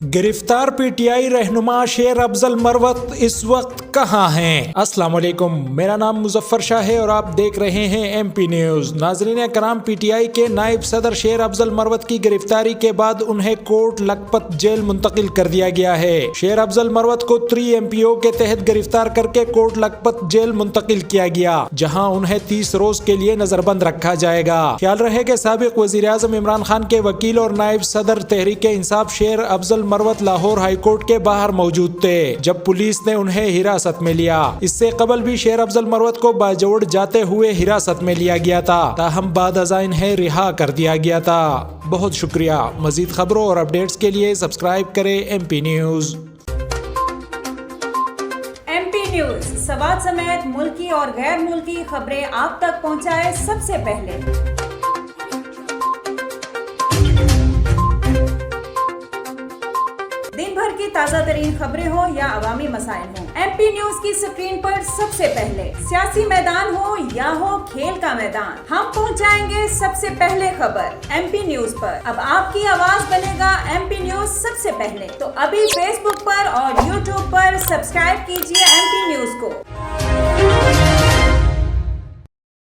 गिरफ्तार पीटीआई रहनुमा शेर अफजल मरवत इस वक्त कहां हैं? अस्सलाम वालेकुम, मेरा नाम मुजफ्फर शाह है और आप देख रहे हैं एमपी न्यूज। नाजरीन कराम, पीटीआई के नायब सदर शेर अफजल मरवत की गिरफ्तारी के बाद उन्हें कोट लखपत जेल मुंतकिल कर दिया गया है। शेर अफजल मरवत को 3 MPO के तहत गिरफ्तार करके कोट लखपत जेल मुंतकिल किया गया, जहां उन्हें 30 रोज के लिए नजरबंद रखा जाएगा। ख्याल रहे कि साबिक वजीर आजम इमरान खान के वकील और नायब सदर तहरीक इंसाफ शेर अफजल मरवत लाहौर हाई कोर्ट के बाहर मौजूद थे जब पुलिस ने उन्हें हिरासत में लिया। इससे कबल भी शेर अफजल मरवत को बाजोड़ जाते हुए हिरासत में लिया गया था, ताहम बाद अज़ां इन्हें रिहा कर दिया गया था। बहुत शुक्रिया। मजीद खबरों और अपडेट्स के लिए सब्सक्राइब करें एमपी न्यूज। एमपी न्यूज सवाल समेत मुल्की और गैर मुल्की खबरें आप तक पहुंचाए सबसे पहले। दिन भर की ताज़ा तरीन खबरें हो या अवामी मसाइल हो, एमपी न्यूज की स्क्रीन पर सबसे पहले। सियासी मैदान हो या हो खेल का मैदान, हम पहुंचाएंगे सबसे पहले खबर एमपी न्यूज पर। अब आपकी आवाज बनेगा एमपी न्यूज सबसे पहले, तो अभी फेसबुक पर और यूट्यूब पर सब्सक्राइब कीजिए एमपी न्यूज को।